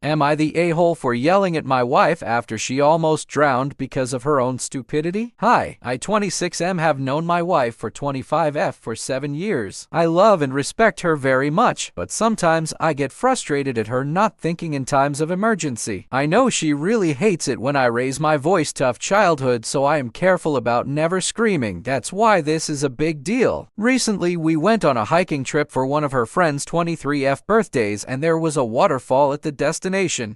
Am I the a-hole for yelling at my wife after she almost drowned because of her own stupidity? Hi, I 26M have known my wife for 25F for 7 years. I love and respect her very much, but sometimes I get frustrated at her not thinking in times of emergency. I know she really hates it when I raise my voice. Tough childhood, so I am careful about never screaming. That's why this is a big deal. Recently, we went on a hiking trip for one of her friend's 23F birthdays, and there was a waterfall at the destination.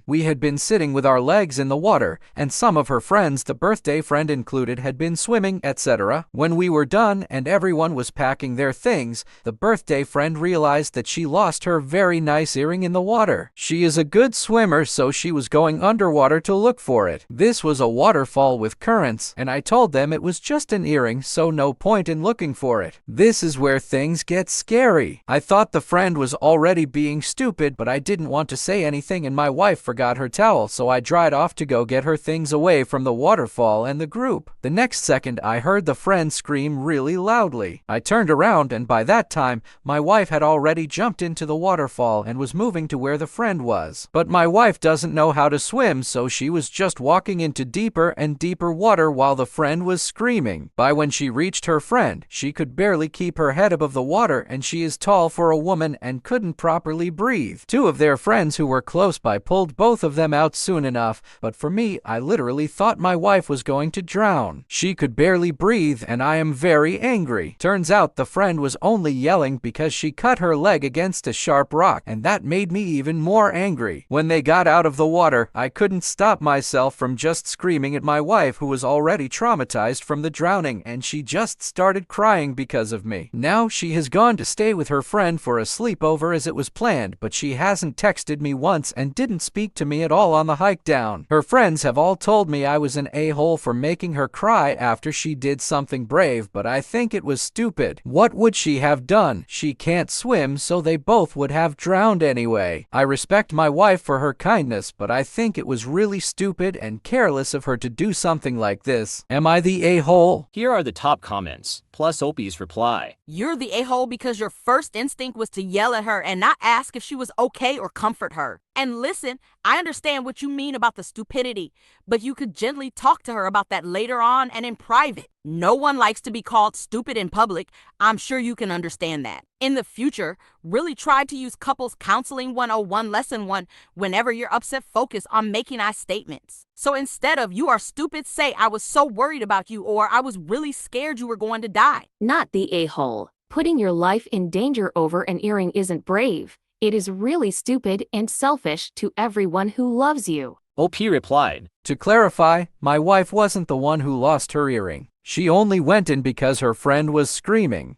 We had been sitting with our legs in the water, and some of her friends, the birthday friend included, had been swimming, etc. When we were done and everyone was packing their things, the birthday friend realized that she lost her very nice earring in the water. She is a good swimmer, so she was going underwater to look for it. This was a waterfall with currents, and I told them it was just an earring, so no point in looking for it. This is where things get scary. I thought the friend was already being stupid, but I didn't want to say anything, and my wife forgot her towel, so I dried off to go get her things away from the waterfall and the group. The next second, I heard the friend scream really loudly. I turned around, and by that time, my wife had already jumped into the waterfall and was moving to where the friend was. But my wife doesn't know how to swim, so she was just walking into deeper and deeper water while the friend was screaming. By when she reached her friend, she could barely keep her head above the water, and she is tall for a woman and couldn't properly breathe. Two of their friends who were close by pulled both of them out soon enough, but for me, I literally thought my wife was going to drown. She could barely breathe, and I am very angry. Turns out the friend was only yelling because she cut her leg against a sharp rock, and that made me even more angry. When they got out of the water, I couldn't stop myself from just screaming at my wife, who was already traumatized from the drowning, and she just started crying because of me. Now she has gone to stay with her friend for a sleepover as it was planned, but she hasn't texted me once and didn't speak to me at all on the hike down. Her friends have all told me I was an a-hole for making her cry after she did something brave, but I think it was stupid. What would she have done? She can't swim, so they both would have drowned anyway. I respect my wife for her kindness, but I think it was really stupid and careless of her to do something like this. Am I the a-hole? Here are the top comments, plus Opie's reply. You're the a-hole because your first instinct was to yell at her and not ask if she was okay or comfort her. And listen, I understand what you mean about the stupidity, but you could gently talk to her about that later on and in private. No one likes to be called stupid in public. I'm sure you can understand that. In the future, really try to use Couples Counseling 101 Lesson 1 whenever you're upset. Focus on making I statements. So instead of "you are stupid," say "I was so worried about you," or "I was really scared you were going to die." Not the a-hole. Putting your life in danger over an earring isn't brave. It is really stupid and selfish to everyone who loves you. OP replied. To clarify, my wife wasn't the one who lost her earring. She only went in because her friend was screaming.